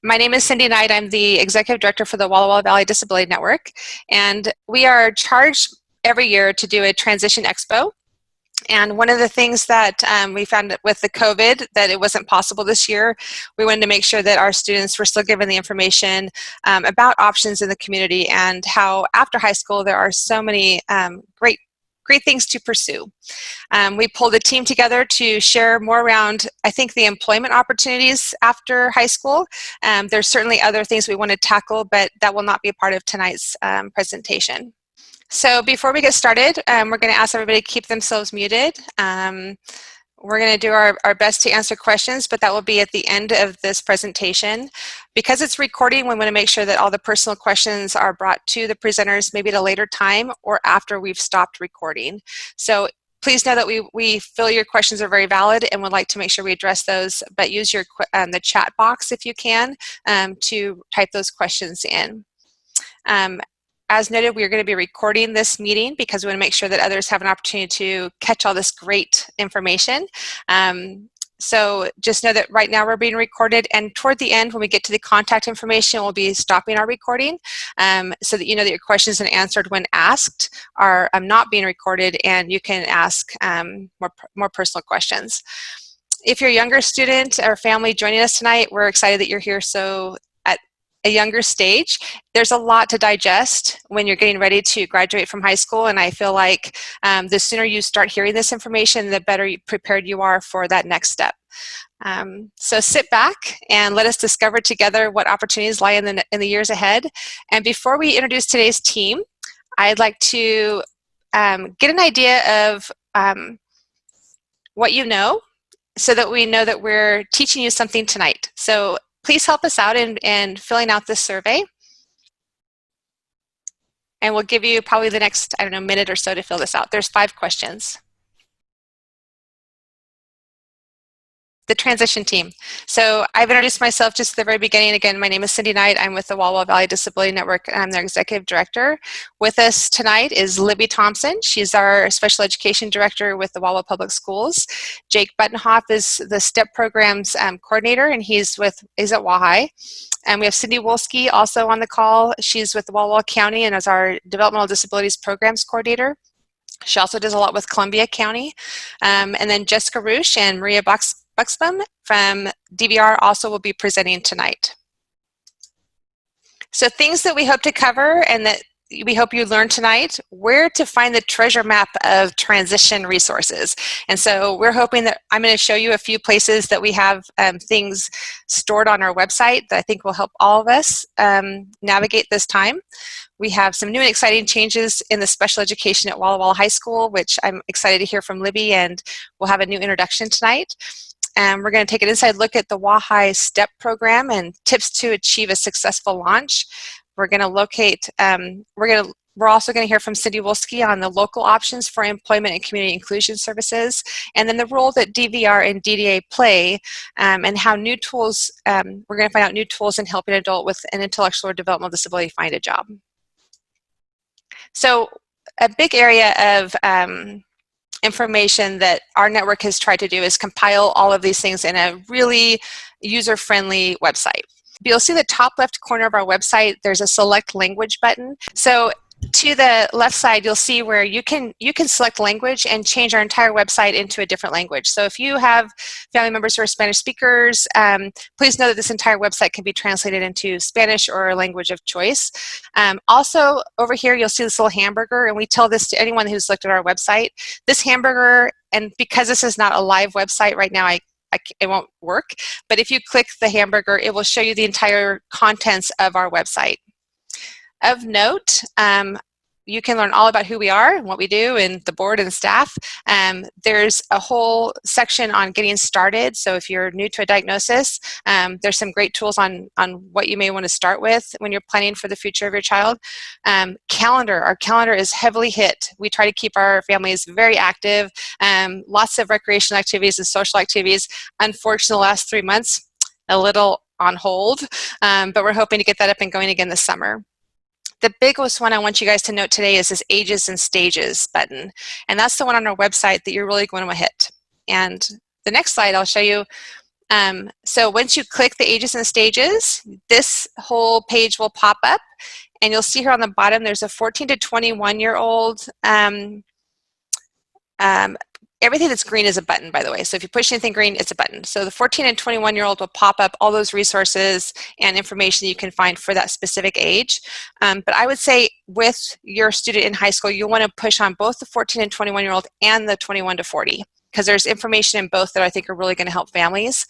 My name is Cindy Knight. I'm the Executive Director for the Walla Walla Valley Disability Network, and we are charged every year to do a Transition Expo. And one of the things that we found with the COVID that it wasn't possible this year, we wanted to make sure that our students were still given the information about options in the community and how after high school there are so many great things to pursue. We pulled a team together to share more around, I think, the employment opportunities after high school. There's certainly other things we want to tackle, but that will not be a part of tonight's presentation. So before we get started, we're going to ask everybody to keep themselves muted. We're going to do our best to answer questions, but that will be at the end of this presentation. Because it's recording, we want to make sure that all the personal questions are brought to the presenters maybe at a later time or after we've stopped recording. So please know that we feel your questions are very valid and would like to make sure we address those, but use the chat box if you can to type those questions in. As noted, we are going to be recording this meeting because we want to make sure that others have an opportunity to catch all this great information. So just know that right now we're being recorded, and toward the end when we get to the contact information, we'll be stopping our recording so that you know that your questions and answered when asked are not being recorded, and you can ask more personal questions. If you're a younger student or family joining us tonight, we're excited that you're here. So a younger stage, there's a lot to digest when you're getting ready to graduate from high school, and I feel like the sooner you start hearing this information, the better prepared you are for that next step. So sit back and let us discover together what opportunities lie in the years ahead. And before we introduce today's team, I'd like to get an idea of what you know, so that we know that we're teaching you something tonight. So please help us out in filling out this survey. And we'll give you probably the next, minute or so to fill this out. There's 5 questions. The transition team. So I've introduced myself just at the very beginning. Again, my name is Cindy Knight. I'm with the Walla Walla Valley Disability Network, and I'm their Executive Director. With us tonight is Libby Thompson. She's our Special Education Director with the Walla Walla Public Schools. Jake Buttonhoff is the STEP Programs Coordinator, and he's at WaHi. And we have Cindy Wolski also on the call. She's with Walla Walla County and is our Developmental Disabilities Programs Coordinator. She also does a lot with Columbia County. And then Jessica Roosh and Maria Buxbaum from DVR also will be presenting tonight. So things that we hope to cover and that we hope you learn tonight: where to find the treasure map of transition resources. And so we're hoping that I'm going to show you a few places that we have things stored on our website that I think will help all of us navigate this time. We have some new and exciting changes in the special education at Walla Walla High School, which I'm excited to hear from Libby, and we'll have a new introduction tonight. And we're going to take an inside look at the WaHi STEP program and tips to achieve a successful launch. We're going to locate, we're also going to hear from Cindy Wolski on the local options for employment and community inclusion services, and then the role that DVR and DDA play, and how new tools, we're going to find out new tools in helping an adult with an intellectual or developmental disability find a job. So a big area of information that our network has tried to do is compile all of these things in a really user-friendly website. You'll see the top left corner of our website, there's a select language button. So to the left side, you'll see where you can select language and change our entire website into a different language. So if you have family members who are Spanish speakers, please know that this entire website can be translated into Spanish or a language of choice. Also, over here, you'll see this little hamburger, and we tell this to anyone who's looked at our website. This hamburger, and because this is not a live website right now, it won't work, but if you click the hamburger, it will show you the entire contents of our website. Of note, you can learn all about who we are and what we do and the board and staff. There's a whole section on getting started. So if you're new to a diagnosis, there's some great tools on what you may want to start with when you're planning for the future of your child. Calendar. Our calendar is heavily hit. We try to keep our families very active. Lots of recreational activities and social activities. Unfortunately, the last 3 months, a little on hold, but we're hoping to get that up and going again this summer. The biggest one I want you guys to note today is this Ages and Stages button. And that's the one on our website that you're really going to hit. And the next slide I'll show you So once you click the ages and stages, this whole page will pop up, and you'll see here on the bottom there's a 14 to 21-year-old. Everything that's green is a button, by the way. So if you push anything green, it's a button. So the 14 and 21-year-old will pop up all those resources and information that you can find for that specific age. But I would say with your student in high school, you'll want to push on both the 14 and 21-year-old and the 21 to 40, because there's information in both that I think are really going to help families.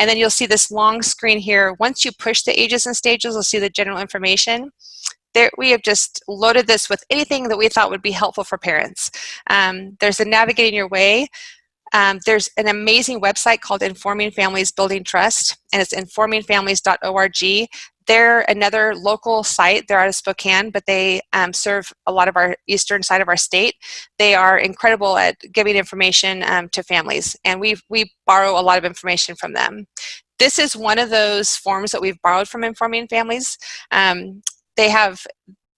And then you'll see this long screen here. Once you push the ages and stages, you'll see the general information. There, we have just loaded this with anything that we thought would be helpful for parents. There's a Navigating Your Way. There's an amazing website called Informing Families Building Trust, and it's informingfamilies.org. They're another local site. They're out of Spokane, but they serve a lot of our eastern side of our state. They are incredible at giving information to families, and we borrow a lot of information from them. This is one of those forms that we've borrowed from Informing Families.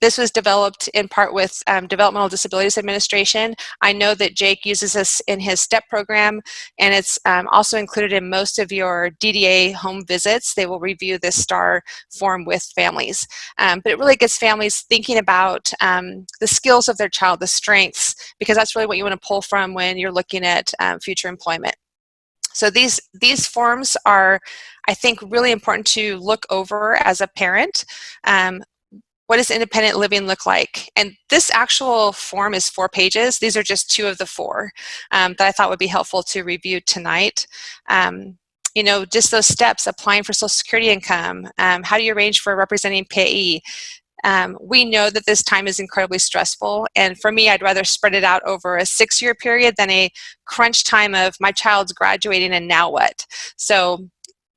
This was developed in part with Developmental Disabilities Administration. I know that Jake uses this in his STEP program, and it's also included in most of your DDA home visits. They will review this STAR form with families. But it really gets families thinking about the skills of their child, the strengths, because that's really what you want to pull from when you're looking at future employment. So these forms are, I think, really important to look over as a parent. What does independent living look like? And this actual form is 4 pages. These are just 2 of the 4 that I thought would be helpful to review tonight. You know, just those steps: applying for Social Security income, how do you arrange for a representing payee? We know that this time is incredibly stressful, and for me, I'd rather spread it out over a 6-year period than a crunch time of my child's graduating and now what. So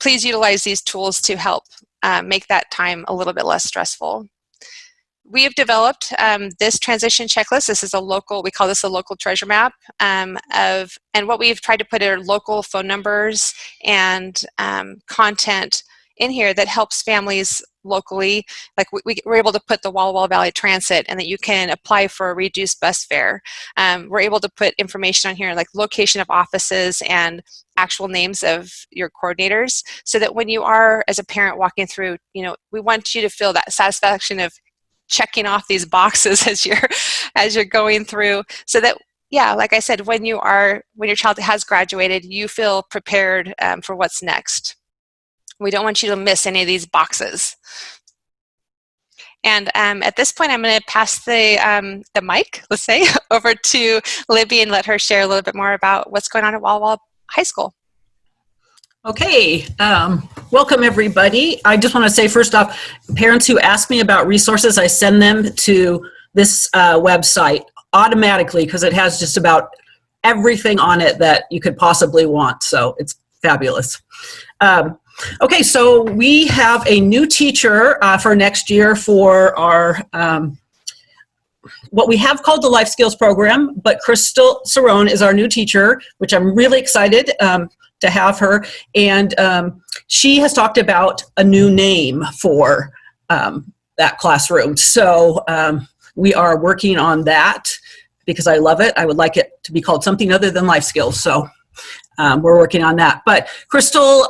please utilize these tools to help make that time a little bit less stressful. We have developed this transition checklist. This is a local, we call this a local treasure map and what we've tried to put are local phone numbers and content in here that helps families locally. Like we're able to put the Walla Walla Valley Transit, and that you can apply for a reduced bus fare. We're able to put information on here like location of offices and actual names of your coordinators, so that when you are, as a parent, walking through, you know, we want you to feel that satisfaction of checking off these boxes as you're going through, so that, yeah, like I said, when your child has graduated, you feel prepared for what's next. We don't want you to miss any of these boxes. And at this point, I'm going to pass the mic, let's say, over to Libby and let her share a little bit more about what's going on at Walla Walla High School. Okay, welcome everybody. I just want to say first off, parents who ask me about resources, I send them to this website automatically because it has just about everything on it that you could possibly want, so it's fabulous. Okay, so we have a new teacher for next year for our what we have called the Life Skills Program, but Crystal Cerrone is our new teacher, which I'm really excited to have her, and she has talked about a new name for that classroom. So we are working on that because I love it. I would like it to be called something other than life skills. So we're working on that. But Crystal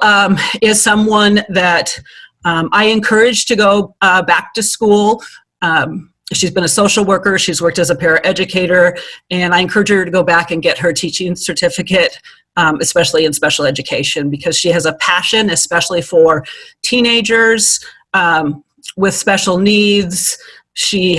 is someone that I encourage to go back to school. She's been a social worker, she's worked as a paraeducator, and I encourage her to go back and get her teaching certificate, especially in special education, because she has a passion, especially for teenagers with special needs. She's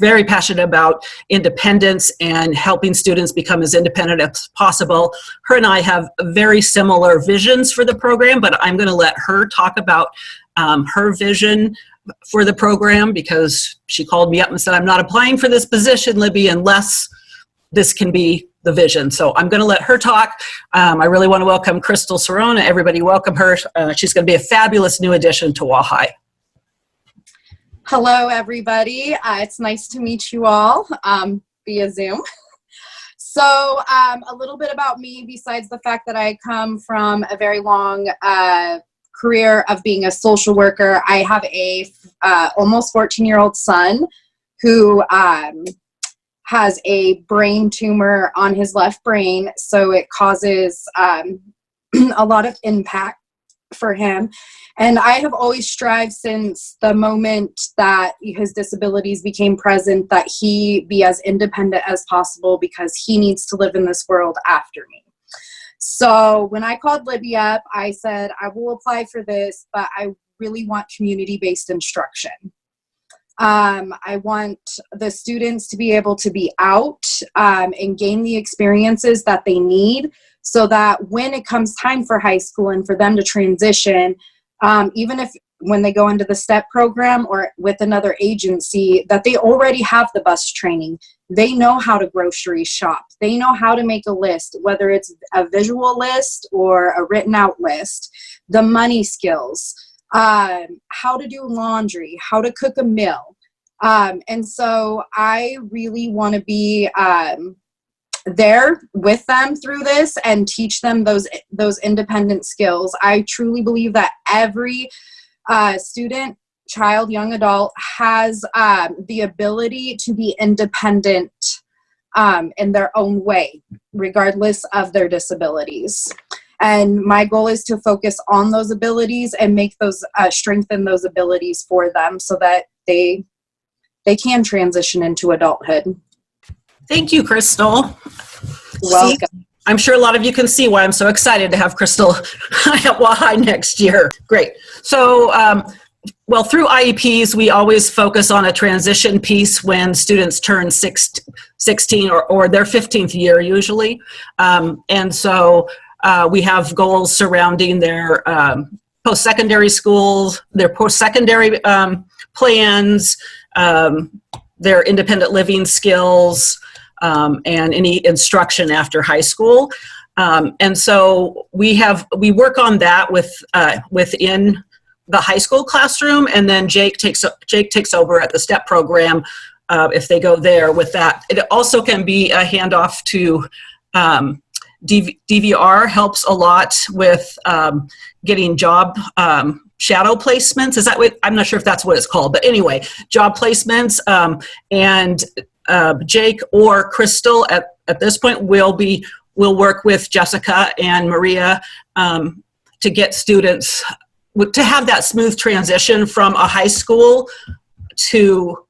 very passionate about independence and helping students become as independent as possible. Her and I have very similar visions for the program, but I'm going to let her talk about her vision for the program, because she called me up and said, I'm not applying for this position, Libby, unless this can be the vision. So I'm going to let her talk. I really want to welcome Crystal Cerrone. Everybody welcome her. She's going to be a fabulous new addition to WaHi. Hello, everybody. It's nice to meet you all via Zoom. So a little bit about me, besides the fact that I come from a very long career of being a social worker. I have a almost 14-year-old son who has a brain tumor on his left brain, so it causes a lot of impact for him. And I have always strived since the moment that his disabilities became present that he be as independent as possible, because he needs to live in this world after me. So when I called Libby up, I said, I will apply for this, but I really want community-based instruction. I want the students to be able to be out and gain the experiences that they need, so that when it comes time for high school and for them to transition, even if when they go into the STEP program or with another agency, that they already have the bus training. They know how to grocery shop. They know how to make a list, whether it's a visual list or a written out list, the money skills, how to do laundry, how to cook a meal. And so I really want to be there with them through this and teach them those independent skills. I truly believe that every student, child, young adult has the ability to be independent in their own way, regardless of their disabilities. And my goal is to focus on those abilities and make those strengthen those abilities for them, so that they can transition into adulthood. Thank you, Crystal. Welcome. See, I'm sure a lot of you can see why I'm so excited to have Crystal at WaHi next year. Great. So, well, through IEPs, we always focus on a transition piece when students turn 16 or their 15th year usually. And so we have goals surrounding their post-secondary schools, their post-secondary plans, their independent living skills, and any instruction after high school. And so we work on that within the high school classroom, and then Jake takes over at the STEP program if they go there with that. It also can be a handoff to DVR. Helps a lot with getting job shadow placements. Is that what, I'm not sure if that's what it's called, but anyway, job placements. And Jake or Crystal at this point will work with Jessica and Maria to get students to have that smooth transition from a high school to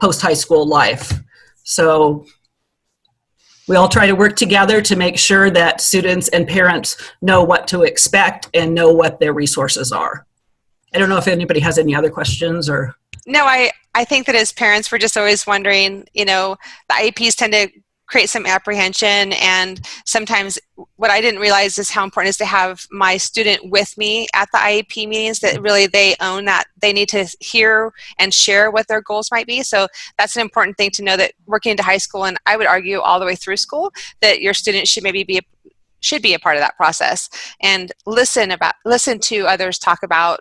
post-high school life. So we all try to work together to make sure that students and parents know what to expect and know what their resources are. I don't know if anybody has any other questions or. No, I think that as parents, we're just always wondering, you know, the IEPs tend to create some apprehension, and sometimes what I didn't realize is how important it is to have my student with me at the IEP meetings, that really they own that they need to hear and share what their goals might be. So that's an important thing to know, that working into high school, and I would argue all the way through school, that your student should maybe be a part of that process, and listen to others talk about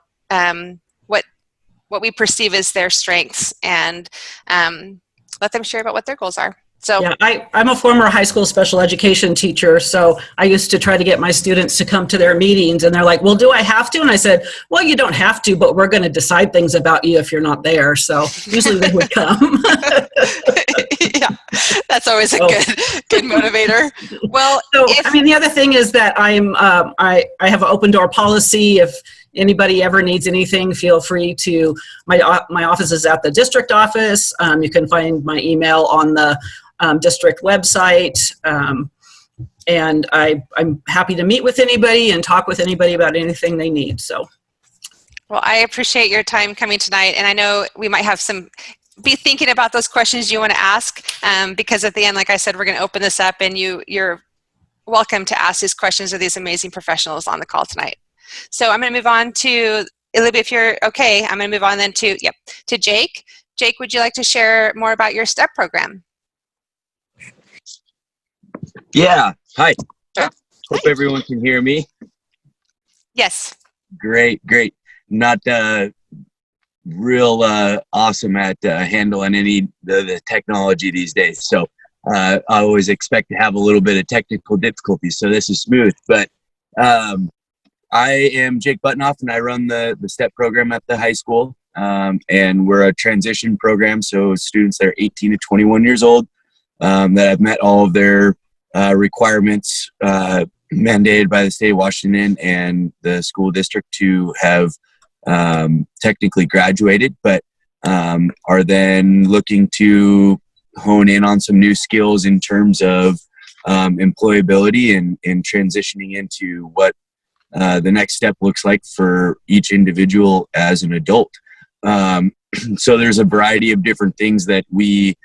what we perceive as their strengths, and let them share about what their goals are. So yeah, I'm a former high school special education teacher, so I used to try to get my students to come to their meetings, and they're like, well, do I have to? And I said, well, you don't have to, but we're going to decide things about you if you're not there. So usually they would come. Yeah, that's always a good motivator. Well, so I mean, the other thing is that I have an open door policy. If anybody ever needs anything, feel free to, my office is at the district office. You can find my email on the district website. And I'm happy to meet with anybody and talk with anybody about anything they need. So, well, I appreciate your time coming tonight. And I know we might have be thinking about those questions you want to ask, because at the end, like I said, we're going to open this up, and you're welcome to ask these questions of these amazing professionals on the call tonight. So I'm going to move on to, Olivia, if you're okay, I'm going to move on then to Jake. Jake, would you like to share more about your STEP program? Yeah, hi. Sure. Hope everyone can hear me. Yes. Great. Not real awesome at handling any the technology these days. So I always expect to have a little bit of technical difficulties. So this is smooth. But I am Jake Buttonoff, and I run the STEP program at the high school. And we're a transition program, so students that are 18 to 21 years old that have met all of their requirements mandated by the state of Washington and the school district to have technically graduated, but are then looking to hone in on some new skills in terms of employability and transitioning into what the next step looks like for each individual as an adult. So there's a variety of different things that we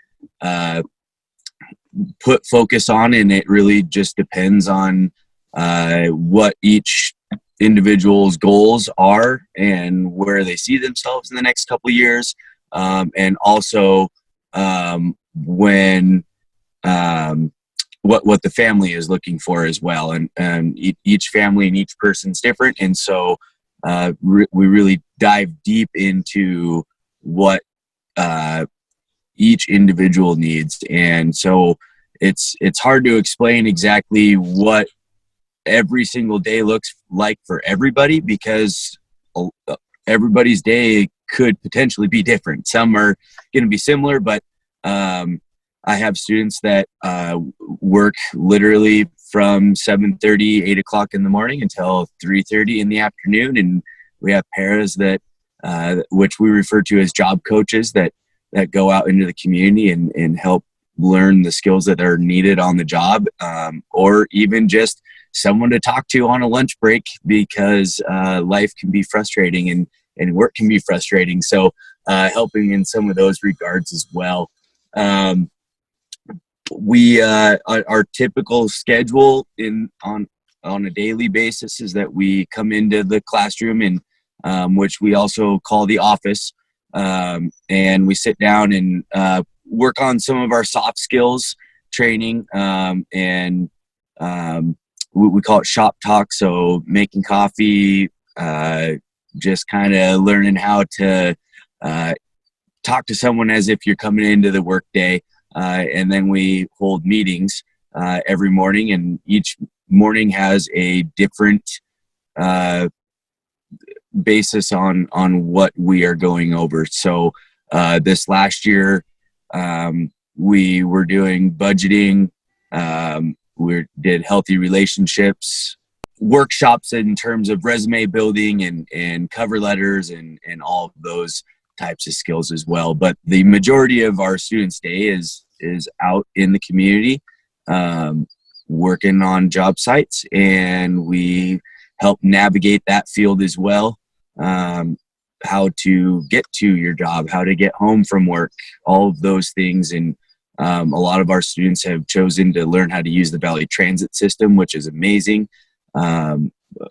put focus on, and it really just depends on what each individual's goals are and where they see themselves in the next couple of years, and also when what the family is looking for as well, and each family and each person's different, and so we really dive deep into what each individual needs. And so it's hard to explain exactly what every single day looks like for everybody, because everybody's day could potentially be different. Some are going to be similar, but I have students that work literally from 7:30, 8 o'clock in the morning until 3:30 in the afternoon. And we have paras that, which we refer to as job coaches, that go out into the community and help learn the skills that are needed on the job, or even just someone to talk to on a lunch break, because life can be frustrating and work can be frustrating. So helping in some of those regards as well. Our typical schedule on a daily basis is that we come into the classroom, and which we also call the office, and we sit down and work on some of our soft skills training, and we call it shop talk. So making coffee, just kind of learning how to talk to someone as if you're coming into the workday. And then we hold meetings every morning, and each morning has a different basis on what we are going over. So this last year, we were doing budgeting. We did healthy relationships, workshops in terms of resume building and cover letters and all of those types of skills as well. But the majority of our students' day is out in the community, working on job sites, and we help navigate that field as well. How to get to your job, how to get home from work, all of those things. And a lot of our students have chosen to learn how to use the Valley Transit system, which is amazing.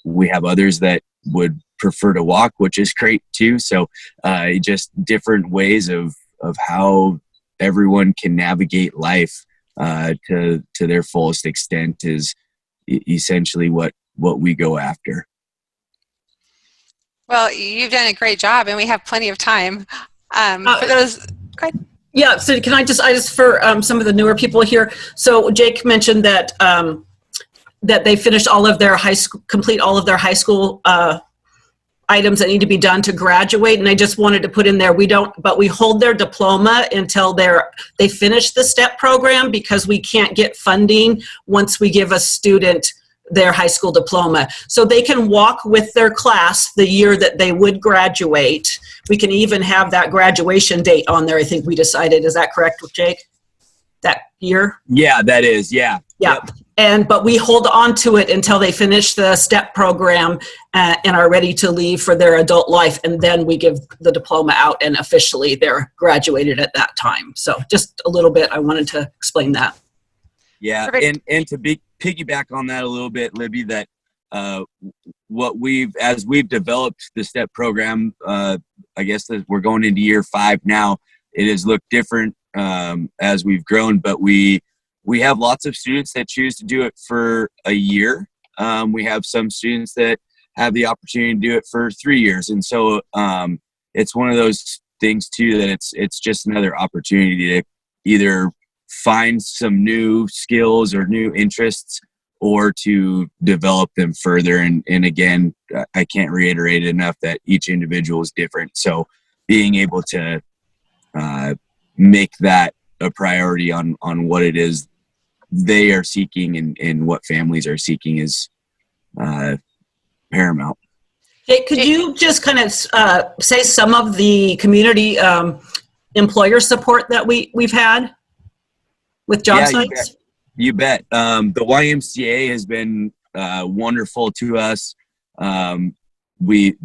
We have others that would prefer to walk, which is great too. So just different ways of how everyone can navigate life to their fullest extent is essentially what we go after. Well, you've done a great job, and we have plenty of time. For those, go ahead. Yeah, so can I just for some of the newer people here, so Jake mentioned that that they finished all of their complete all of their high school items that need to be done to graduate, and I just wanted to put in there, but we hold their diploma until they finish the STEP program, because we can't get funding once we give a student their high school diploma. So they can walk with their class the year that they would graduate. We can even have that graduation date on there, I think we decided. Is that correct, Jake? That year? Yeah, that is. Yeah. Yeah. Yep. But we hold on to it until they finish the STEP program and are ready to leave for their adult life. And then we give the diploma out, and officially they're graduated at that time. So just a little bit, I wanted to explain that. Yeah. Perfect. And to piggyback on that a little bit, Libby, that as we've developed the STEP program, I guess that we're going into year 5 now. It has looked different as we've grown, but we have lots of students that choose to do it for a year. We have some students that have the opportunity to do it for 3 years. And so it's one of those things too, that it's just another opportunity to either find some new skills or new interests, or to develop them further. And again, I can't reiterate enough that each individual is different. So being able to make that a priority on what it is they are seeking and what families are seeking is paramount. Jake, could you just kind of say some of the community employer support that we've had with job sites? You bet. The YMCA has been wonderful to us. We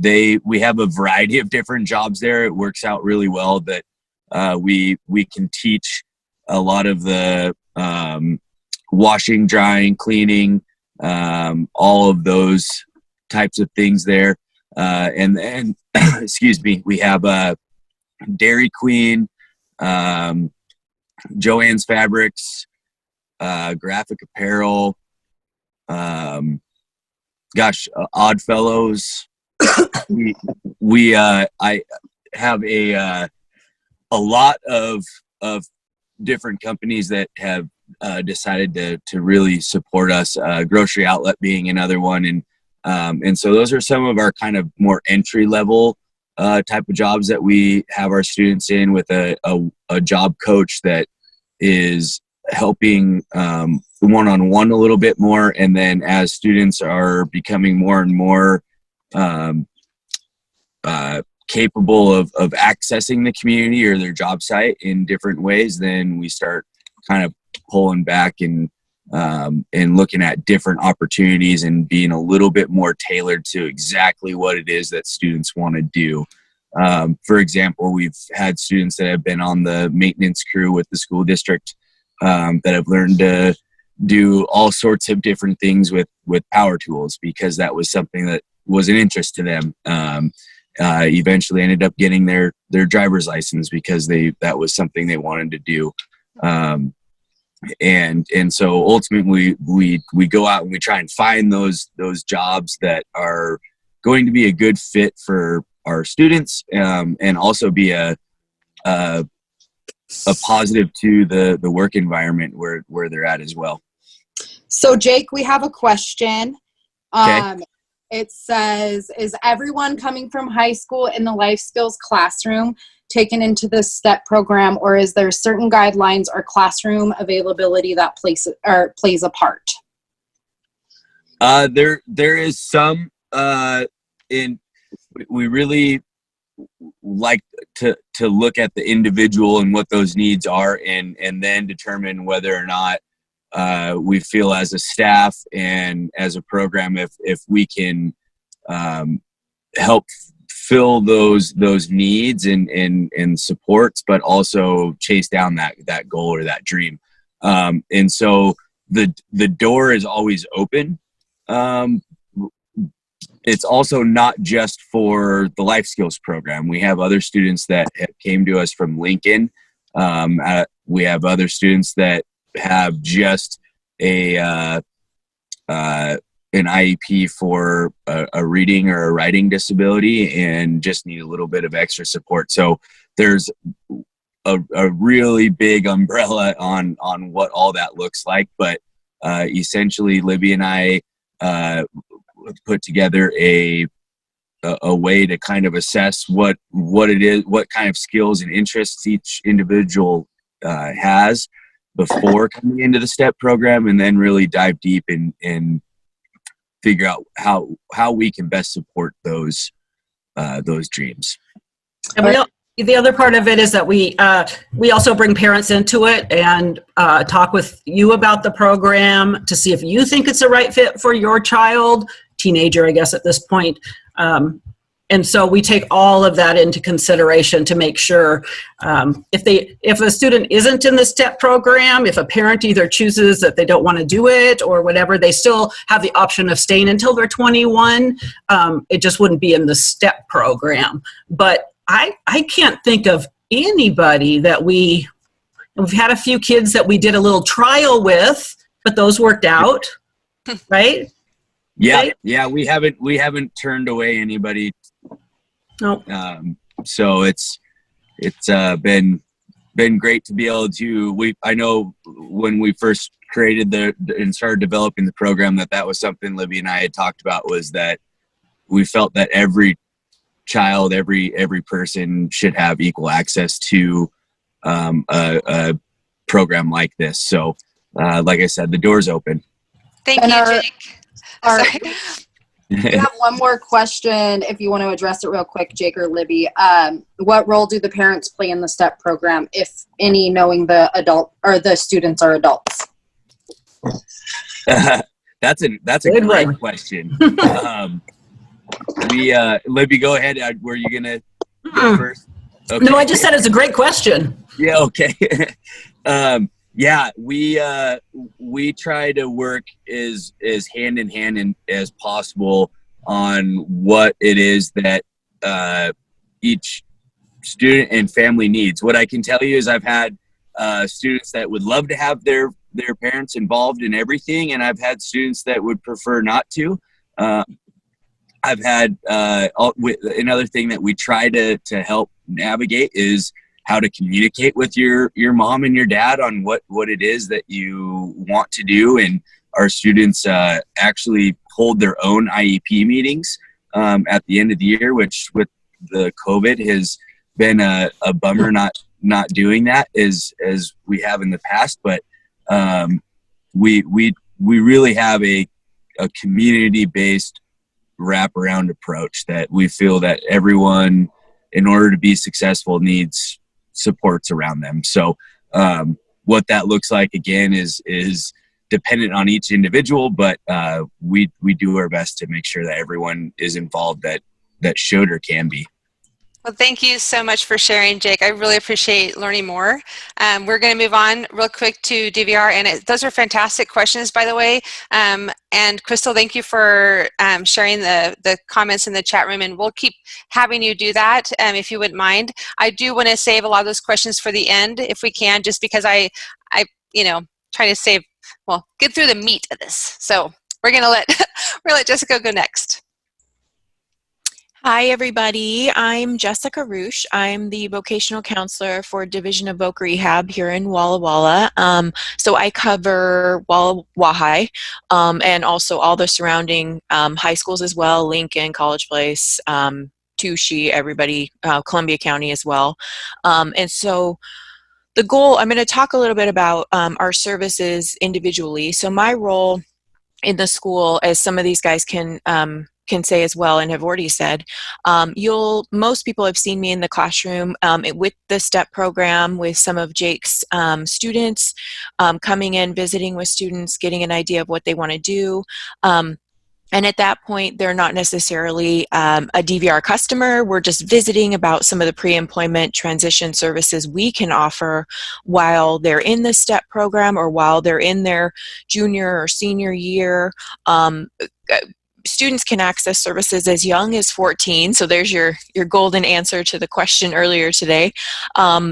have a variety of different jobs there. It works out really well that we can teach a lot of the washing, drying, cleaning, all of those types of things there. And then, excuse me, we have Dairy Queen, Joann's Fabrics, Graphic Apparel, Odd Fellows. I have a lot of different companies that have decided to really support us. Grocery Outlet being another one, and so those are some of our kind of more entry level type of jobs that we have our students in, with a job coach that is helping one-on-one a little bit more. And then as students are becoming more and more capable of accessing the community or their job site in different ways, then we start kind of pulling back and looking at different opportunities and being a little bit more tailored to exactly what it is that students want to do. For example, we've had students that have been on the maintenance crew with the school district that have learned to do all sorts of different things with power tools, because that was something that was an interest to them. Eventually ended up getting their driver's license because that was something they wanted to do. And so ultimately we go out and we try and find those jobs that are going to be a good fit for our students, and also be a positive to the work environment where they're at as well. So Jake, we have a question. Okay. It says, is everyone coming from high school in the life skills classroom taken into the STEP program, or is there certain guidelines or classroom availability that plays a part? There is some we really like to look at the individual and what those needs are, and then determine whether or not we feel as a staff and as a program if we can help fill those needs and supports, but also chase down that goal or that dream. And so the door is always open. It's also not just for the life skills program. We have other students that came to us from Lincoln. We have other students that have just an IEP for a reading or a writing disability and just need a little bit of extra support. So there's a really big umbrella on what all that looks like. But essentially, Libby and I put together a way to kind of assess what it is, what kind of skills and interests each individual has before coming into the STEP program, and then really dive deep and figure out how we can best support those dreams. And the other part of it is that we also bring parents into it and talk with you about the program to see if you think it's the right fit for your child, teenager, I guess, at this point. And so we take all of that into consideration to make sure if a student isn't in the STEP program, if a parent either chooses that they don't want to do it or whatever, they still have the option of staying until they're 21. It just wouldn't be in the STEP program. But I can't think of anybody that we've had a few kids that we did a little trial with, but those worked out, right? Yeah, right? Yeah. We haven't turned away anybody. No. So it's been great to be able to. I know when we first created and started developing the program, that was something Libby and I had talked about, was that we felt that every child, every person should have equal access to a program like this. So, like I said, the door's open. Thank you, Jake. All Sorry. right. We have one more question if you want to address it real quick, Jake or Libby. What role do the parents play in the STEP program, if any, knowing the adult or the students are adults? That's a Good great one. question. Libby, go ahead. Were you gonna go first? Okay. No, I just said it's a great question. Yeah. Okay. Yeah, we try to work as hand in hand as possible on what it is that each student and family needs. What I can tell you is I've had students that would love to have their parents involved in everything, and I've had students that would prefer not to. I've had another thing that we try to help navigate is how to communicate with your mom and your dad on what it is that you want to do. And our students actually hold their own IEP meetings at the end of the year, which with the COVID has been a bummer not doing that as we have in the past. But we really have a community-based wraparound approach that we feel that everyone, in order to be successful, needs supports around them. So what that looks like, again, is dependent on each individual, but we do our best to make sure that everyone is involved that should or can be. Well, thank you so much for sharing, Jake. I really appreciate learning more. We're going to move on real quick to DVR, and those are fantastic questions, by the way. And Crystal, thank you for sharing the comments in the chat room, and we'll keep having you do that if you wouldn't mind. I do want to save a lot of those questions for the end, if we can, just because I try to get through the meat of this. So we're going to let Jessica go next. Hi, everybody. I'm Jessica Roosh. I'm the vocational counselor for Division of Voc Rehab here in Walla Walla. So I cover Walla Walla High and also all the surrounding high schools as well, Lincoln, College Place, Touchy, everybody, Columbia County as well. And so the goal, I'm going to talk a little bit about our services individually. So my role in the school, as some of these guys can say as well and have already said, most people have seen me in the classroom with the STEP program with some of Jake's students, coming in, visiting with students, getting an idea of what they want to do. And at that point, they're not necessarily a DVR customer. We're just visiting about some of the pre-employment transition services we can offer while they're in the STEP program or while they're in their junior or senior year. Students can access services as young as 14, so there's your golden answer to the question earlier today.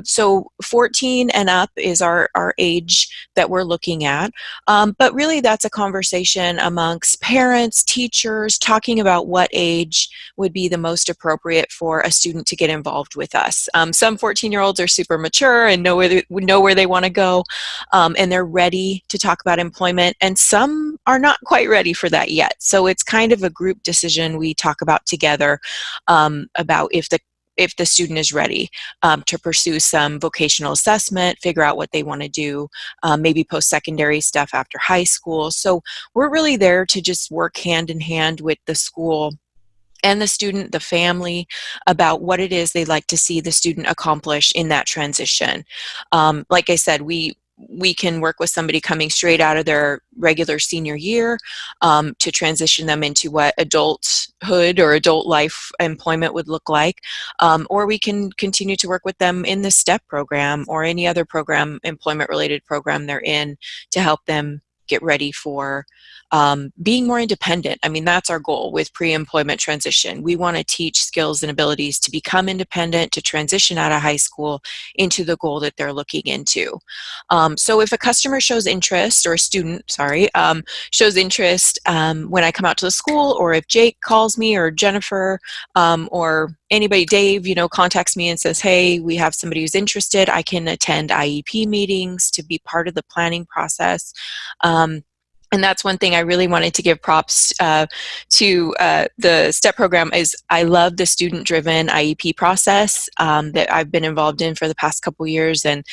So 14 and up is our age that we're looking at, but really that's a conversation amongst parents, teachers, talking about what age would be the most appropriate for a student to get involved with us. Some 14-year-olds are super mature and know where they want to go, and they're ready to talk about employment, and some are not quite ready for that yet. So it's kind of a group decision we talk about together about if the student is ready to pursue some vocational assessment, figure out what they want to do, maybe post-secondary stuff after high school. So we're really there to just work hand in hand with the school and the student, the family, about what it is they'd like to see the student accomplish in that transition. Like I said, we can work with somebody coming straight out of their regular senior year to transition them into what adulthood or adult life employment would look like, or we can continue to work with them in the STEP program or any other program, employment-related program they're in, to help them get ready for being more independent. I mean, that's our goal with pre-employment transition. We want to teach skills and abilities to become independent, to transition out of high school into the goal that they're looking into. So if a customer shows interest, or a student, shows interest when I come out to the school, or if Jake calls me, or Jennifer, or anybody, Dave, contacts me and says, hey, we have somebody who's interested, I can attend IEP meetings to be part of the planning process. And that's one thing I really wanted to give props to the STEP program is I love the student-driven IEP process that I've been involved in for the past couple years, and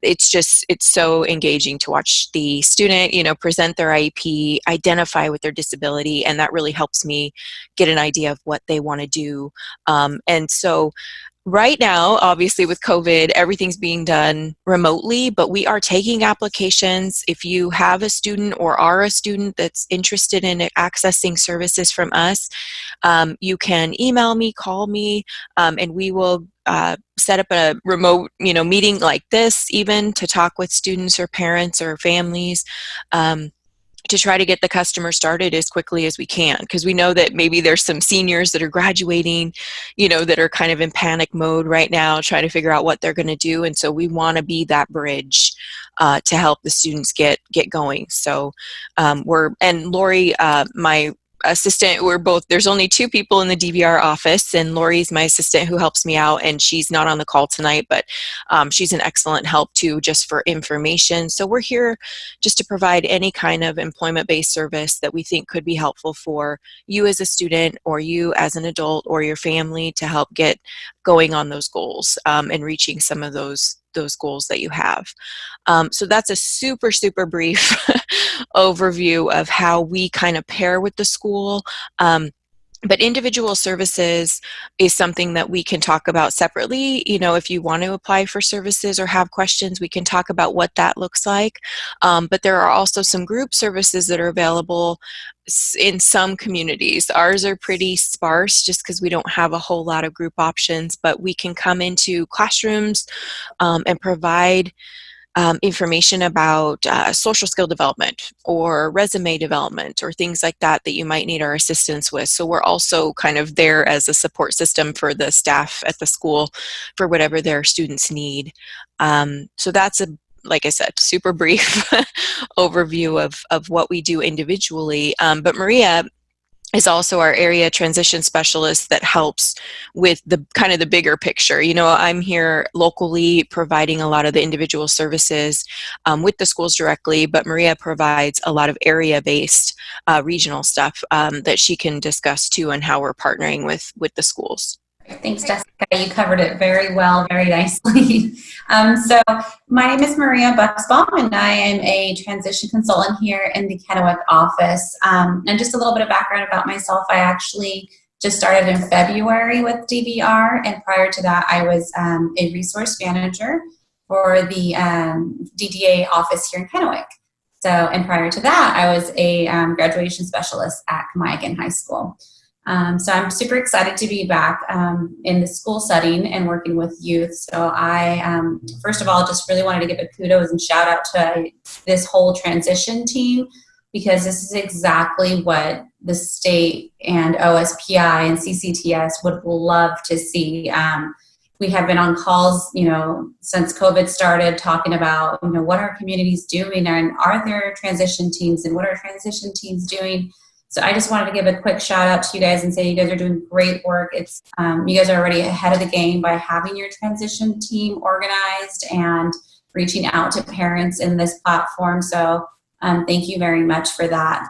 it's so engaging to watch the student, present their IEP, identify with their disability, and that really helps me get an idea of what they want to do. And so right now, obviously with COVID, everything's being done remotely, but we are taking applications. If you have a student or are a student that's interested in accessing services from us, you can email me, call me, and we will set up a remote, meeting like this, even to talk with students or parents or families. To try to get the customer started as quickly as we can, because we know that maybe there's some seniors that are graduating, that are kind of in panic mode right now, trying to figure out what they're going to do, and so we want to be that bridge to help the students get going. So and Lori, my assistant, there's only 2 people in the DVR office, and Lori's my assistant who helps me out, and she's not on the call tonight, but she's an excellent help too, just for information. So we're here just to provide any kind of employment-based service that we think could be helpful for you as a student, or you as an adult, or your family, to help get going on those goals and reaching some of those goals that you have. So that's a super, super brief overview of how we kind of pair with the school. But individual services is something that we can talk about separately. If you want to apply for services or have questions, we can talk about what that looks like. But there are also some group services that are available in some communities. Ours are pretty sparse just because we don't have a whole lot of group options, but we can come into classrooms and provide information about social skill development or resume development or things like that you might need our assistance with. So we're also kind of there as a support system for the staff at the school for whatever their students need. So that's like I said, super brief overview of what we do individually. But Maria is also our area transition specialist that helps with the kind of the bigger picture. I'm here locally providing a lot of the individual services with the schools directly, but Maria provides a lot of area-based regional stuff that she can discuss too, and how we're partnering with the schools. Thanks, Jessica. You covered it very well, very nicely. So my name is Maria Buxbaum, and I am a transition consultant here in the Kennewick office. And just a little bit of background about myself. I actually just started in February with DVR, and prior to that, I was a resource manager for the DDA office here in Kennewick. So, and prior to that, I was a graduation specialist at Kamiagan High School. So I'm super excited to be back in the school setting and working with youth. So I, first of all, just really wanted to give a kudos and shout out to this whole transition team, because this is exactly what the state and OSPI and CCTS would love to see. We have been on calls, since COVID started, talking about, what are communities doing, and are there transition teams, and what are transition teams doing? So I just wanted to give a quick shout out to you guys and say you guys are doing great work. It's you guys are already ahead of the game by having your transition team organized and reaching out to parents in this platform. So thank you very much for that.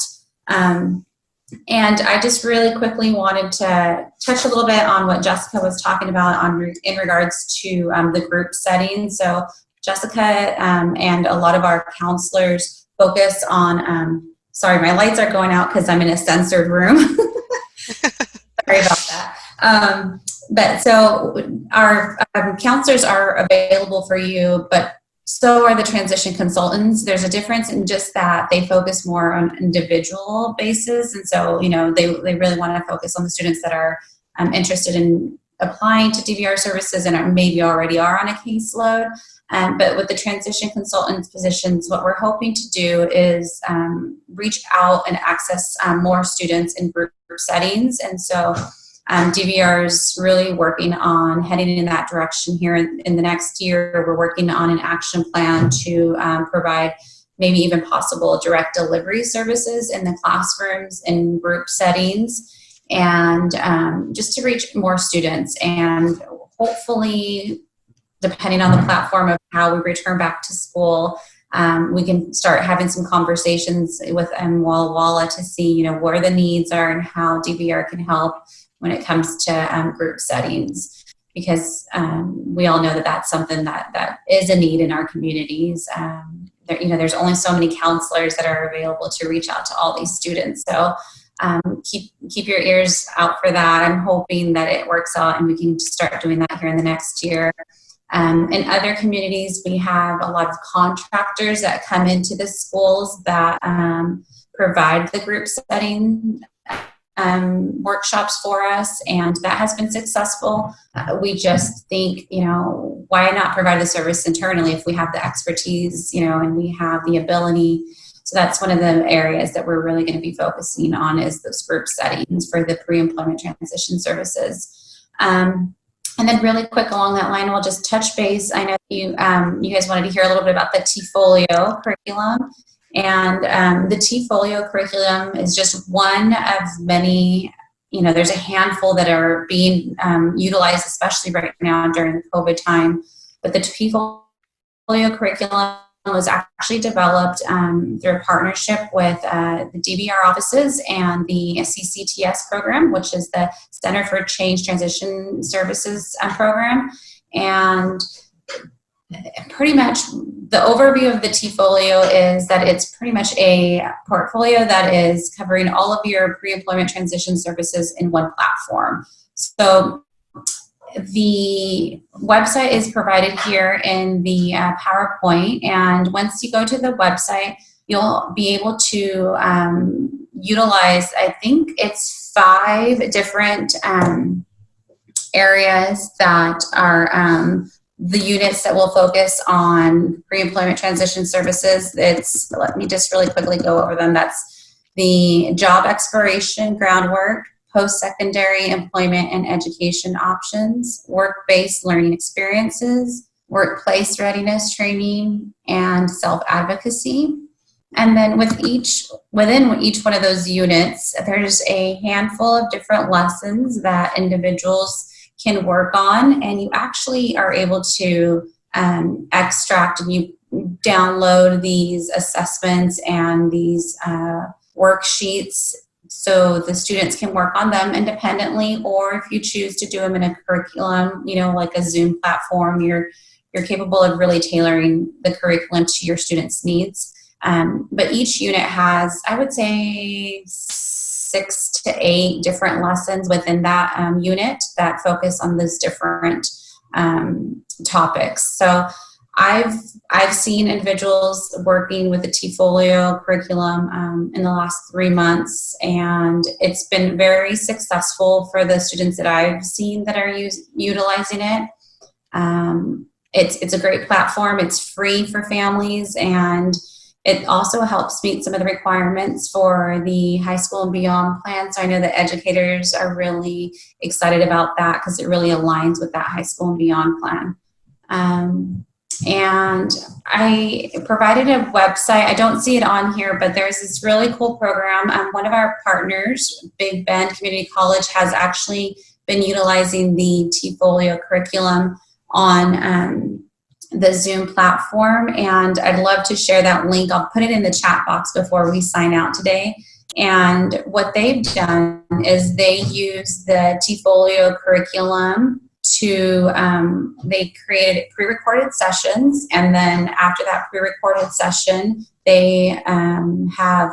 And I just really quickly wanted to touch a little bit on what Jessica was talking about in regards to the group setting. So Jessica and a lot of our counselors focus on sorry, my lights are going out because I'm in a censored room. Sorry about that. But so our counselors are available for you, but so are the transition consultants. There's a difference in just that they focus more on individual basis. And so, they really want to focus on the students that are interested in applying to DVR services and maybe already are on a caseload. But with the transition consultants positions, what we're hoping to do is reach out and access more students in group settings. And so DVR is really working on heading in that direction here in the next year. We're working on an action plan to provide maybe even possible direct delivery services in the classrooms in group settings, and just to reach more students, and hopefully, depending on the platform of how we return back to school, we can start having some conversations with Walla Walla to see, where the needs are and how DVR can help when it comes to group settings. Because we all know that that's something that is a need in our communities. There's only so many counselors that are available to reach out to all these students. So keep your ears out for that. I'm hoping that it works out and we can start doing that here in the next year. In other communities, we have a lot of contractors that come into the schools that provide the group setting workshops for us, and that has been successful. We just think, why not provide the service internally if we have the expertise, and we have the ability. So that's one of the areas that we're really going to be focusing on, is those group settings for the pre-employment transition services. And then really quick along that line, we'll just touch base. I know you guys wanted to hear a little bit about the T-Folio curriculum. And the T-Folio curriculum is just one of many, there's a handful that are being utilized, especially right now during the COVID time. But the T-Folio curriculum was actually developed through a partnership with the DVR offices and the CCTS program, which is the Center for Change Transition Services program. And pretty much the overview of the T-Folio is that it's pretty much a portfolio that is covering all of your pre-employment transition services in one platform. So the website is provided here in the PowerPoint, and once you go to the website, you'll be able to utilize, I think it's 5 different areas that are the units that will focus on pre-employment transition services. Let me just really quickly go over them. That's the job exploration groundwork, post-secondary employment and education options, work-based learning experiences, workplace readiness training, and self-advocacy. And then within each one of those units, there's a handful of different lessons that individuals can work on, and you actually are able to extract and you download these assessments and these worksheets so the students can work on them independently, or if you choose to do them in a curriculum, like a Zoom platform, you're capable of really tailoring the curriculum to your students' needs. But each unit has, I would say, 6 to 8 different lessons within that unit that focus on those different topics. So I've seen individuals working with the T-Folio curriculum in the last 3 months, and it's been very successful for the students that I've seen that are utilizing it. It's a great platform. It's free for families, and it also helps meet some of the requirements for the high school and beyond plan. So I know that educators are really excited about that because it really aligns with that high school and beyond plan. And I provided a website. I don't see it on here, but there's this really cool program. One of our partners, Big Bend Community College, has actually been utilizing the T-Folio curriculum on the Zoom platform, and I'd love to share that link. I'll put it in the chat box before we sign out today. And what they've done is they use the T-Folio curriculum to, they created pre-recorded sessions, and then after that pre-recorded session, they have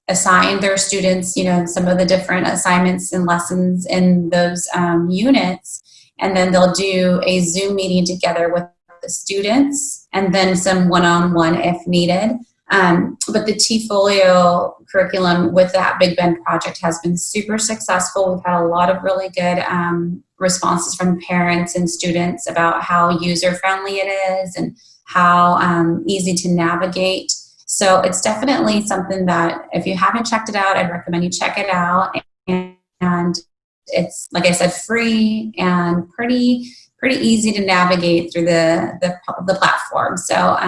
assigned their students, some of the different assignments and lessons in those units, and then they'll do a Zoom meeting together with the students, and then some one-on-one if needed. But the T-Folio curriculum with that Big Bend project has been super successful. We've had a lot of really good responses from parents and students about how user-friendly it is and how easy to navigate. So it's definitely something that if you haven't checked it out, I'd recommend you check it out. And it's, like I said, free and pretty easy to navigate through the platform. So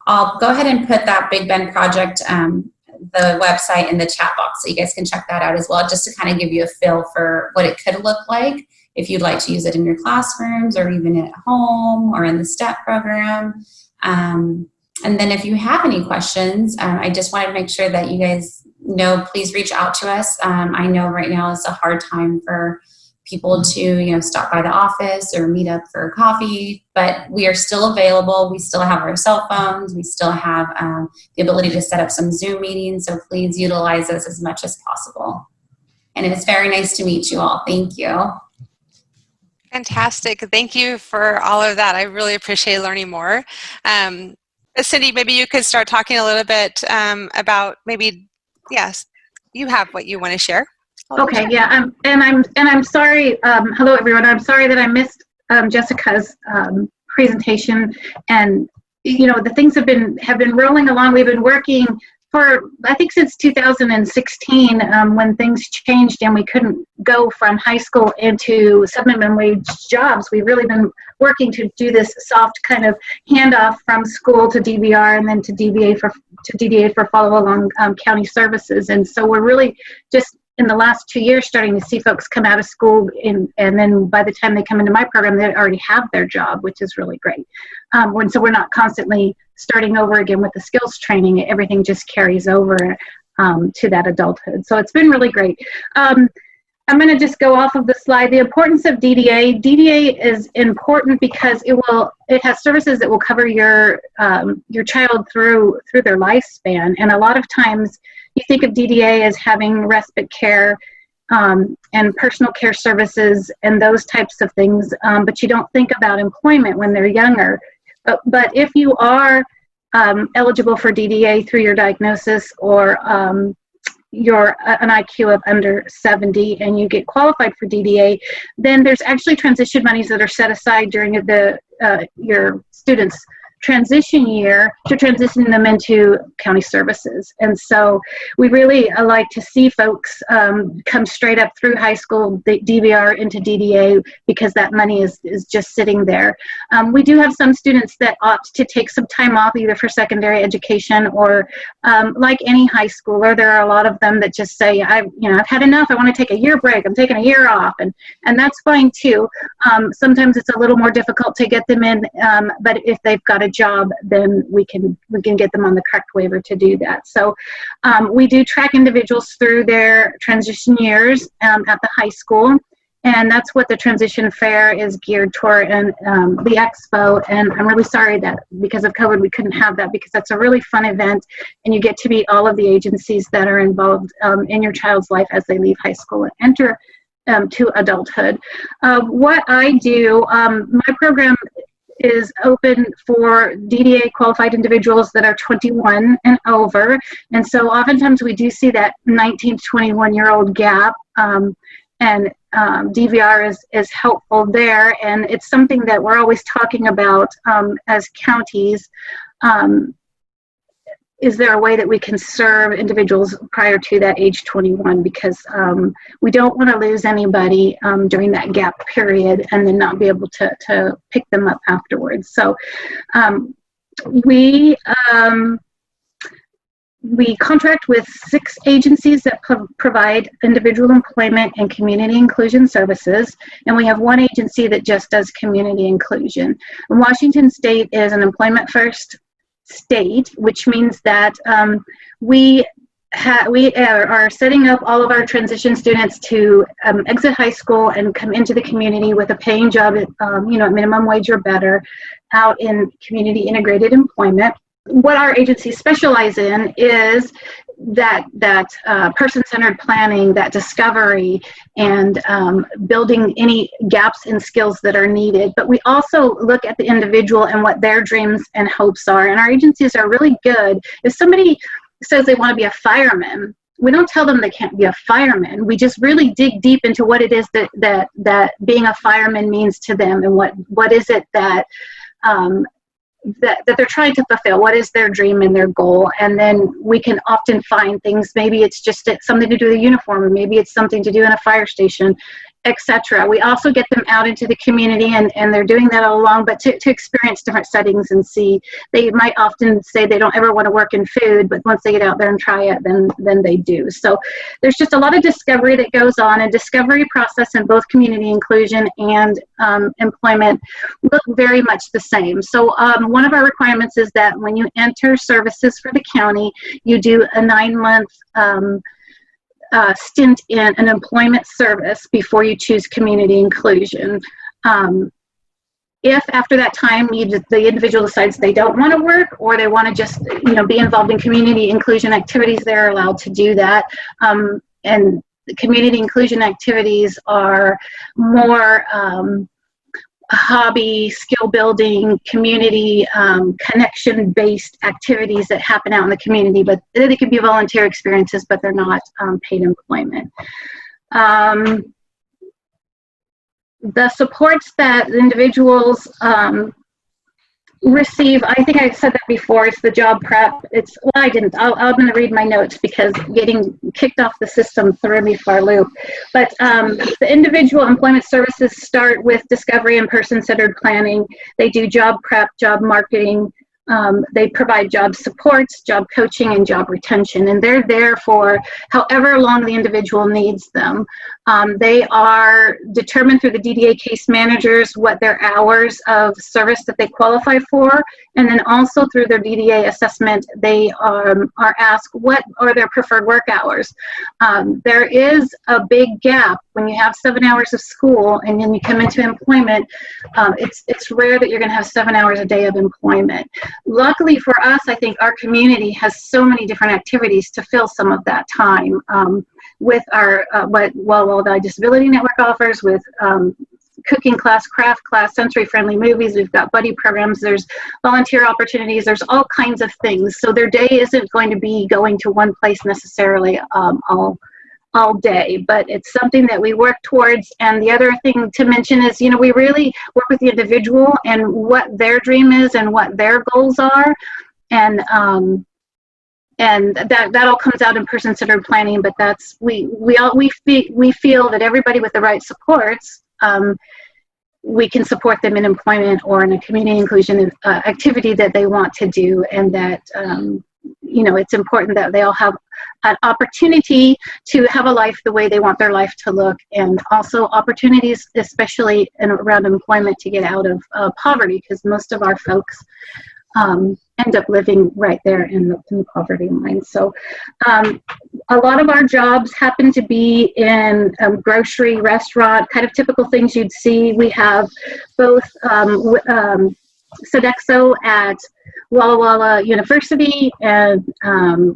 I'll go ahead and put that Big Bend project, the website, in the chat box so you guys can check that out as well, just to kind of give you a feel for what it could look like if you'd like to use it in your classrooms or even at home or in the STEP program. And then if you have any questions, I just wanted to make sure that you guys know, please reach out to us. I know right now is a hard time for people to, stop by the office or meet up for coffee, but we are still available. We still have our cell phones. We still have the ability to set up some Zoom meetings. So please utilize us as much as possible. And it's very nice to meet you all. Thank you. Fantastic. Thank you for all of that. I really appreciate learning more. Cindy, maybe you could start talking a little bit about maybe, yes, you have what you want to share. Okay, yeah, I'm sorry. Hello, everyone. I'm sorry that I missed Jessica's presentation, and the things have been rolling along. We've been working for, I think, since 2016 when things changed and we couldn't go from high school into sub-minimum wage jobs. We've really been working to do this soft kind of handoff from school to DVR and then to DDA for follow-along county services. And so we're really just in the last 2 years starting to see folks come out of school and then by the time they come into my program, they already have their job, which is really great. So we're not constantly starting over again with the skills training. Everything just carries over to that adulthood. So it's been really great. I'm going to just go off of the slide. The importance of DDA. DDA is important because it has services that will cover your child through their lifespan. And a lot of times you think of DDA as having respite care and personal care services and those types of things, but you don't think about employment when they're younger. But if you are eligible for DDA through your diagnosis or you're an IQ of under 70 and you get qualified for DDA, then there's actually transition monies that are set aside during your students' transition year to transition them into county services. And so we really like to see folks come straight up through high school, DVR into DDA, because that money is just sitting there. We do have some students that opt to take some time off either for secondary education or like any high schooler, there are a lot of them that just say, I've had enough, I want to take a year break, I'm taking a year off, and that's fine too. Sometimes it's a little more difficult to get them in, but if they've got a job, then we can get them on the correct waiver to do that. So we do track individuals through their transition years at the high school, and that's what the transition fair is geared toward, and the expo. And I'm really sorry that because of COVID we couldn't have that, because that's a really fun event and you get to meet all of the agencies that are involved in your child's life as they leave high school and enter to adulthood. What I do, my program is open for DDA qualified individuals that are 21 and over. And so oftentimes we do see that 19 to 21-year-old gap, and DVR is helpful there. And it's something that we're always talking about as counties. Is there a way that we can serve individuals prior to that age 21? Because we don't want to lose anybody during that gap period and then not be able to pick them up afterwards. So we contract with 6 agencies that provide individual employment and community inclusion services, and we have 1 agency that just does community inclusion. Washington State is an employment first state, which means that we are setting up all of our transition students to exit high school and come into the community with a paying job at minimum wage or better out in community integrated employment. What our agencies specialize in is that person-centered planning, that discovery, and building any gaps in skills that are needed. But we also look at the individual and what their dreams and hopes are. And our agencies are really good. If somebody says they want to be a fireman, we don't tell them they can't be a fireman. We just really dig deep into what it is that being a fireman means to them, and what is it that they're trying to fulfill. What is their dream and their goal? And then we can often find things. Maybe it's just something to do with a uniform, or maybe it's something to do in a fire station. etc. We also get them out into the community, and they're doing that all along, but to experience different settings and see. They might often say they don't ever want to work in food, but once they get out there and try it, then they do. So there's just a lot of discovery that goes on, and discovery process in both community inclusion and employment look very much the same. So one of our requirements is that when you enter services for the county, you do a 9-month stint in an employment service before you choose community inclusion. If after that time the individual decides they don't want to work, or they want to just be involved in community inclusion activities, they're allowed to do that. And the community inclusion activities are more hobby, skill building, community connection based activities that happen out in the community, but they can be volunteer experiences, but they're not paid employment. The supports that individuals receive, I think I said that before, it's the job prep. Well, I didn't. I'm going to read my notes because getting kicked off the system threw me for a loop. But the individual employment services start with discovery and person-centered planning. They do job prep, job marketing. They provide job supports, job coaching, and job retention, and they're there for however long the individual needs them. They are determined through the DDA case managers what their hours of service that they qualify for, and then also through their DDA assessment, they are asked what are their preferred work hours. There is a big gap when you have 7 hours of school and then you come into employment. It's rare that you're going to have 7 hours a day of employment. Luckily for us, I think our community has so many different activities to fill some of that time. With our what Walla Walla Valley Disability Network offers, with cooking class, craft class, sensory-friendly movies. We've got buddy programs. There's volunteer opportunities. There's all kinds of things. So their day isn't going to be going to one place necessarily all day, but it's something that we work towards. And the other thing to mention is, we really work with the individual and what their dream is and what their goals are. And that all comes out in person-centered planning, but that's, we feel that everybody with the right supports, we can support them in employment or in a community inclusion activity that they want to do, and that it's important that they all have an opportunity to have a life the way they want their life to look, and also opportunities, especially around employment, to get out of poverty, because most of our folks end up living right there in the poverty line. So a lot of our jobs happen to be in grocery, restaurant, kind of typical things you'd see. We have both Sodexo at Walla Walla University and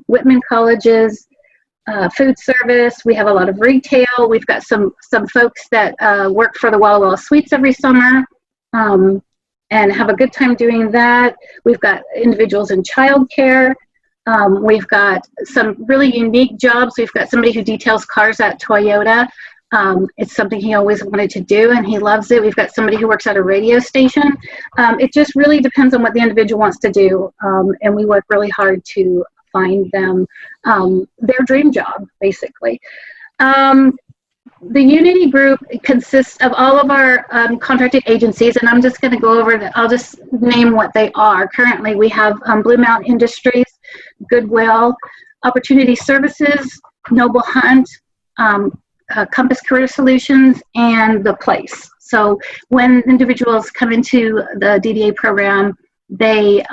Whitman Colleges, food service. We have a lot of retail. We've got some folks that work for the Walla Walla Suites every summer and have a good time doing that. We've got individuals in childcare. We've got some really unique jobs. We've got somebody who details cars at Toyota. It's something he always wanted to do, and he loves it. We've got somebody who works at a radio station. It just really depends on what the individual wants to do, and we work really hard to find them their dream job, basically. The Unity group consists of all of our contracted agencies, and I'm just going to go over I'll just name what they are. Currently, we have Blue Mountain Industries, Goodwill, Opportunity Services, Noble Hunt, Compass Career Solutions, and The Place. So when individuals come into the DDA program, they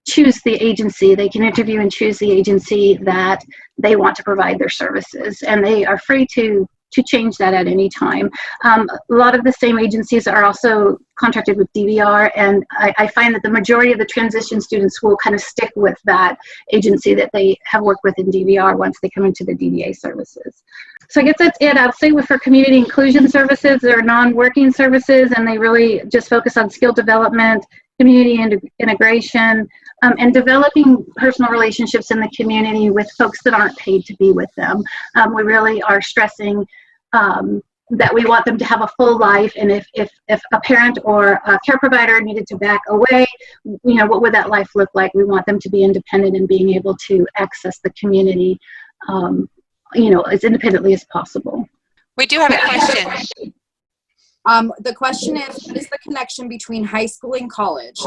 choose the agency. They can interview and choose the agency that they want to provide their services, and they are free to change that at any time. A lot of the same agencies are also contracted with DVR, and I find that the majority of the transition students will kind of stick with that agency that they have worked with in DVR once they come into the DDA services. So I guess that's it. I'll say for community inclusion services, they're non-working services, and they really just focus on skill development, community integration, and developing personal relationships in the community with folks that aren't paid to be with them. We really are stressing that we want them to have a full life, and if a parent or a care provider needed to back away, what would that life look like? We want them to be independent and being able to access the community as independently as possible. We do have a question. The question is, what is the connection between high school and college?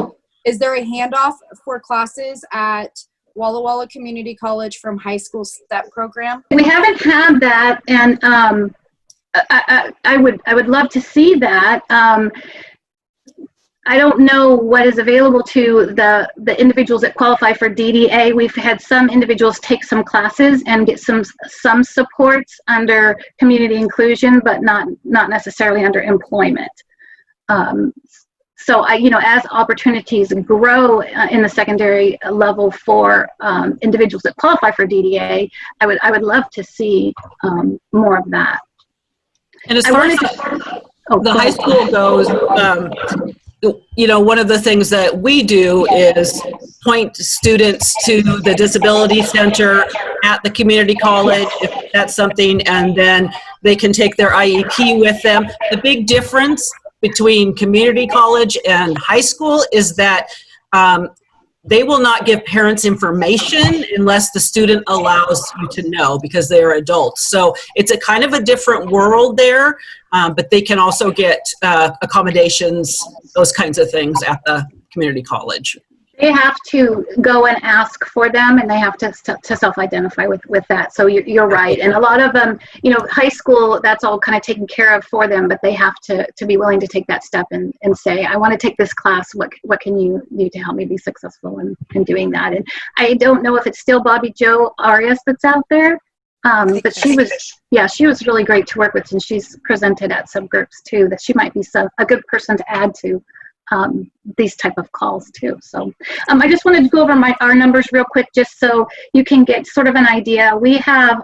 Is there a handoff for classes at Walla Walla Community College from high school STEP program? We haven't had that, and I would love to see that. I don't know what is available to the individuals that qualify for DDA. We've had some individuals take some classes and get some supports under community inclusion, but not necessarily under employment. So as opportunities grow in the secondary level for individuals that qualify for DDA, I would love to see more of that. And as far as the high school goes, one of the things that we do is point students to the disability center at the community college, if that's something, and then they can take their IEP with them. The big difference between community college and high school is that they will not give parents information unless the student allows you to know, because they are adults. So it's a kind of a different world there, but they can also get accommodations, those kinds of things at the community college. They have to go and ask for them, and they have to self-identify with that. So you're right. And a lot of them, high school, that's all kind of taken care of for them, but they have to be willing to take that step and say, I want to take this class. What can you do to help me be successful in doing that? And I don't know if it's still Bobby Joe Arias that's out there, but she was really great to work with, and she's presented at subgroups too, that she might be a good person to add to these type of calls too. So I just wanted to go over our numbers real quick, just so you can get sort of an idea. We have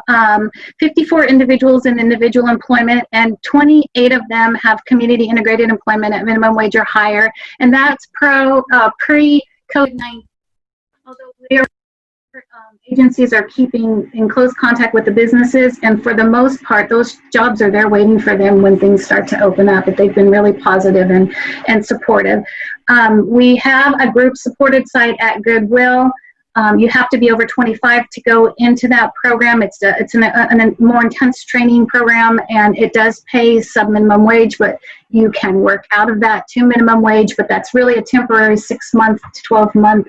54 individuals in individual employment, and 28 of them have community integrated employment at minimum wage or higher, and that's pre-COVID-19. Although we are agencies are keeping in close contact with the businesses, and for the most part, those jobs are there waiting for them when things start to open up. But they've been really positive and supportive. We have a group supported site at Goodwill. You have to be over 25 to go into that program. It's a more intense training program, and it does pay sub-minimum wage, but you can work out of that to minimum wage. But that's really a temporary 6-month to 12-month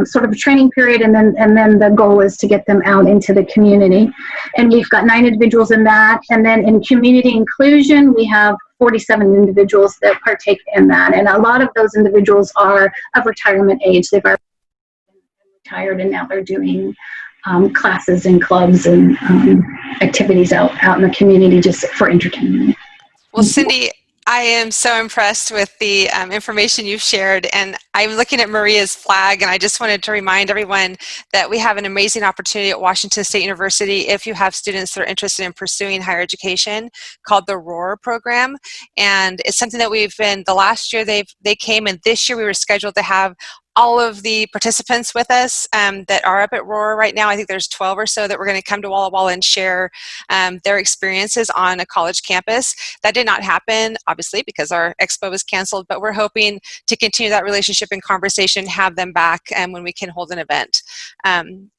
sort of a training period, and then the goal is to get them out into the community. And we've got 9 individuals in that. And then in community inclusion, we have 47 individuals that partake in that. And a lot of those individuals are of retirement age. They've already been retired, and now they're doing classes and clubs and activities out in the community just for entertainment. Well, Cindy, I am so impressed with the information you've shared, and I'm looking at Maria's flag, and I just wanted to remind everyone that we have an amazing opportunity at Washington State University if you have students that are interested in pursuing higher education, called the ROAR program. And it's something that the last year they came, and this year we were scheduled to have all of the participants with us that are up at ROAR right now. I think there's 12 or so that we're going to come to Walla Walla and share their experiences on a college campus. That did not happen, obviously, because our expo was canceled, but we're hoping to continue that relationship and conversation, have them back when we can hold an event.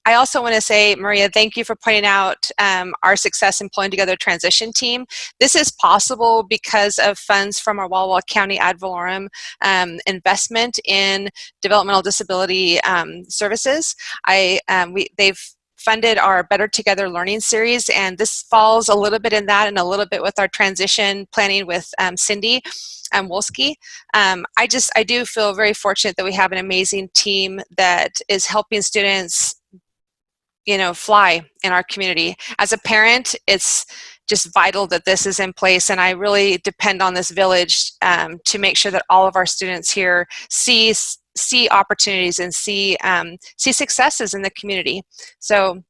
I also want to say, Maria, thank you for pointing out our success in pulling together a transition team. This is possible because of funds from our Walla Walla County ad valorem investment in developmental disability services. They've funded our Better Together Learning Series, and this falls a little bit in that and a little bit with our transition planning with Cindy Wolski. I do feel very fortunate that we have an amazing team that is helping students fly in our community. As a parent, it's just vital that this is in place, and I really depend on this village to make sure that all of our students here see opportunities and see successes in the community. So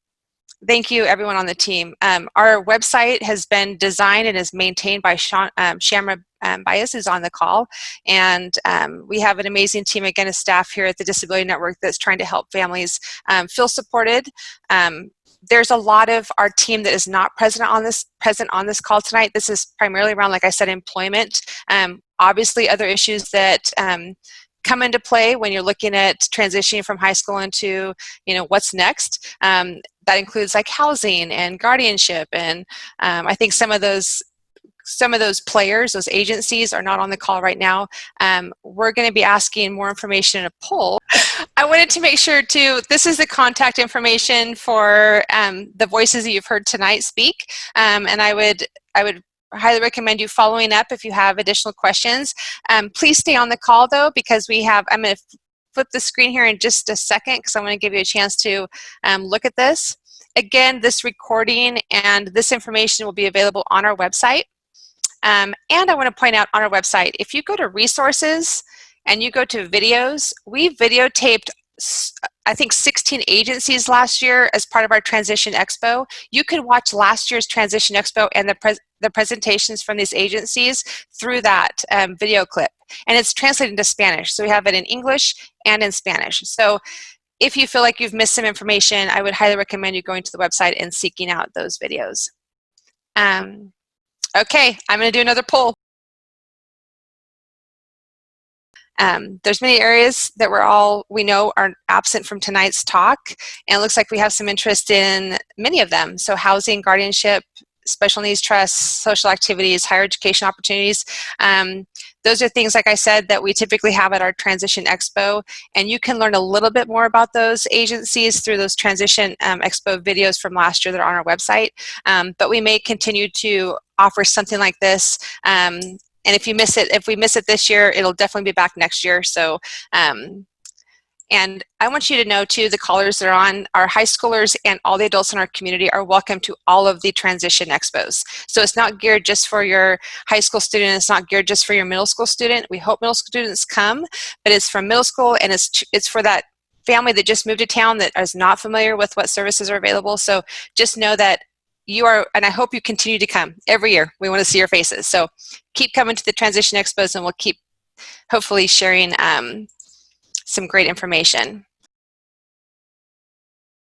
thank you, everyone on the team. Our website has been designed and is maintained by Shamra Bias, who's on the call. And we have an amazing team, again, of staff here at the Disability Network that's trying to help families feel supported. There's a lot of our team that is not present on this call tonight. This is primarily around, like I said, employment. Obviously, other issues that come into play when you're looking at transitioning from high school into, what's next. That includes like housing and guardianship, and I think some of those players, those agencies, are not on the call right now. We're going to be asking more information in a poll. I wanted to make sure too, this is the contact information for the voices that you've heard tonight speak, and I would highly recommend you following up if you have additional questions. Please stay on the call though, because I'm going to flip the screen here in just a second because I want to give you a chance to look at this. Again, this recording and this information will be available on our website. And I want to point out on our website, if you go to resources and you go to videos, we videotaped, I think, 16 agencies last year as part of our Transition Expo. You can watch last year's Transition Expo and the presentations from these agencies through that video clip. And it's translated into Spanish. So we have it in English and in Spanish. So if you feel like you've missed some information, I would highly recommend you going to the website and seeking out those videos. Okay, I'm going to do another poll. There's many areas that we know are absent from tonight's talk, and it looks like we have some interest in many of them. So housing, guardianship, special needs trusts, social activities, higher education opportunities. Those are things, like I said, that we typically have at our Transition Expo, and you can learn a little bit more about those agencies through those Transition Expo videos from last year that are on our website. But we may continue to offer something like this. And if we miss it this year, it'll definitely be back next year. So, and I want you to know too, the callers that are on, our high schoolers and all the adults in our community are welcome to all of the Transition Expos. So it's not geared just for your high school student, it's not geared just for your middle school student. We hope middle school students come, but it's from middle school, and it's for that family that just moved to town that is not familiar with what services are available. So just know that you are, and I hope you continue to come every year. We want to see your faces. So keep coming to the Transition Expos, and we'll keep hopefully sharing some great information.